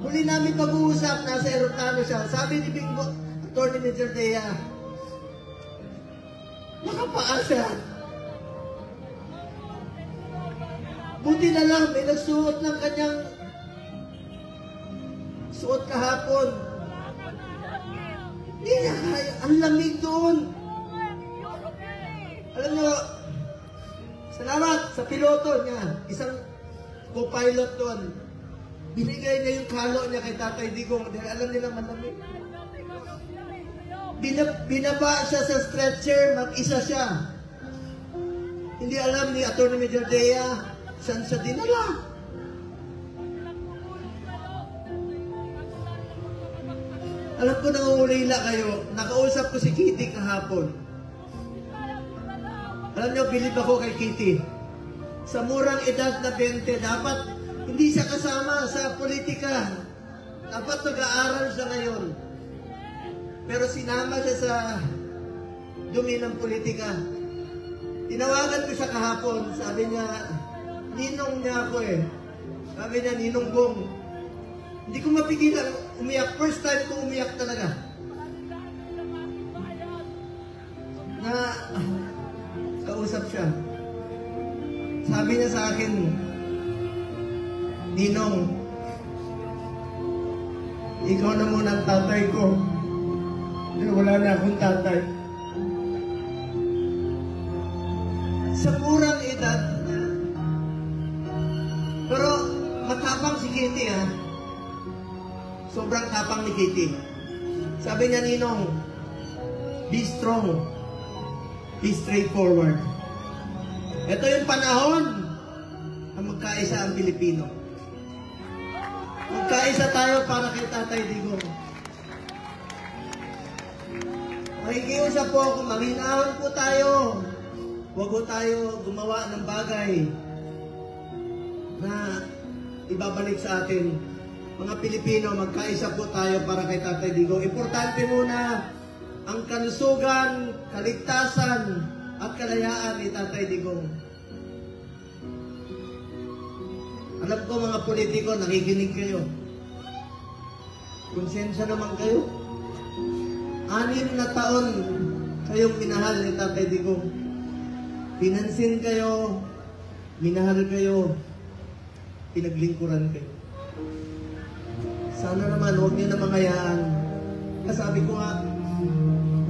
Muli namin pag-uusap, nasa eroplano siya. Sabi ni Bingo, Atty. Major Dea, nakapaa siya. Buti na lang, may nagsuot ng kanyang suot kahapon. Hindi niya kaya. Ang lamig doon. Alam niyo, salamat sa piloto niya. Isang co-pilot doon. Binigay niya yung kalo niya kay Tatay Digong. Dahil alam nila malamig. Binaba siya sa stretcher, mag-isa siya. Hindi alam ni Atty. Major Dea saan siya dinala. Alam ko nangungulila kayo. Nakausap ko si Kitty kahapon. Alam niyo, bilib ako kay Kitty. Sa murang edad na 20, dapat hindi siya kasama sa politika. Dapat nag-aaral siya ngayon. Pero sinama siya sa dumi ng politika. Tinawagan ko siya kahapon. Sabi niya, ninong niya ako eh. Sabi niya, Ninong Bong. Hindi ko mapigilan umiyak. First time ko umiyak talaga. Na kausap siya. Sabi niya sa akin, Ninong, ikaw na muna ang tatay ko. Wala na akong tatay. Sa murang edad, pero matapang si Kitty ha. Sobrang tapang ni Kitty. Sabi niya, Ninong, be strong. Be straightforward. Ito yung panahon na magkaisa ang Pilipino. Magkaisa tayo para kay Tatay Digong. Makikiusap po ako, maghinawan po tayo. Huwag po tayo gumawa ng bagay na ibabalik sa atin. Mga Pilipino, magkaisa po tayo para kay Tatay Digong. Importante muna ang kalusugan, kaligtasan, at kalayaan ni Tatay Digong. Alam ko mga politiko, nakikinig kayo. Konsensya naman kayo. 6 na taon kayong minahal ni Tatay Digong. Pinansin kayo, minahal kayo, pinaglingkuran kayo. Sana naman, huwag niyo na mangayaan. Kasabi ko nga,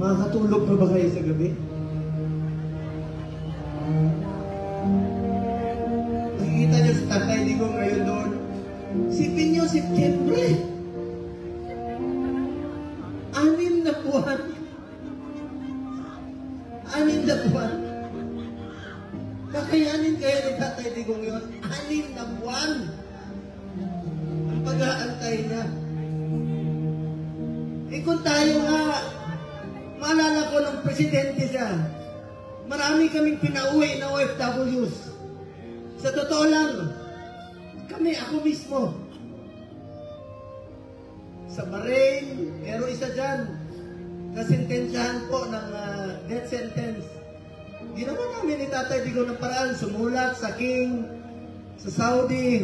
makakatulog pa ba kayo sa gabi? Nakikita niyo si Tatay Digong ngayon doon. Sipin niyo, September. 6 na buwan. 6 na buwan. Kakayanin kaya ni Tatay Digong yun? 6 na buwan. Ang pag-aantay niya. Eh kung tayo nga, maalala ko nung presidente siya, marami kaming pinauwi na OFWs. Sa totoo lang, ako mismo, sa Bahrain, meron isa dyan, kasintensyahan po ng death sentence. Ginawa namin ni Tatay Digong ng paraan, sumulat sa King, sa Saudi.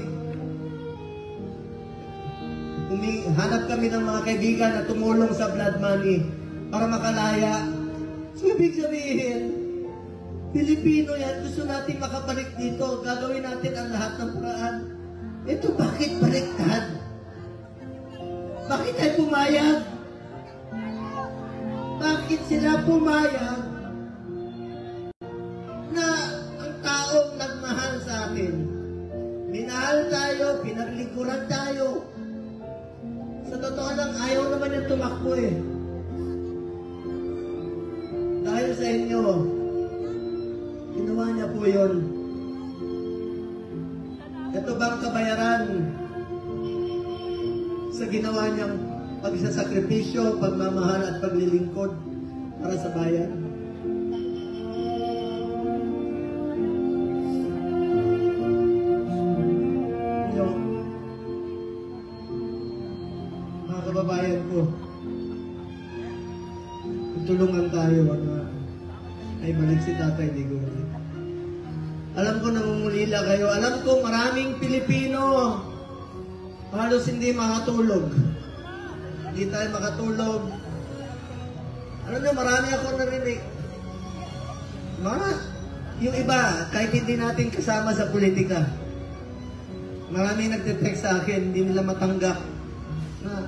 Hanap kami ng mga kaibigan na tumulong sa blood money para makalaya. So, ibig sabihin, Pilipino yan, gusto natin makabalik dito. Gagawin natin ang lahat ng paraan. Ito, bakit baliktad? Bakit tayo pumayag? Bakit sila pumayag na ang taong nagmahal sa atin? Minahal tayo, pinaglingkuran tayo. Sa totoo lang, ayaw naman yung tumakbo eh. Dahil sa inyo, ginawa niya po yun. Ito bang kabayaran sa ginawa niyang pagsasakripisyo, pagmamahal at paglilingkod para sa bayan? Mga kababayan ko, tulungan tayo na ay balik si Tatay Digong. Alam ko nangungulila kayo. Alam ko maraming Pilipino halos hindi makatulog. Hindi tayo makatulog. Alam niyo, marami ako narinig. Yung iba, kahit hindi natin kasama sa politika, marami nagte-text sa akin, hindi nila matanggap na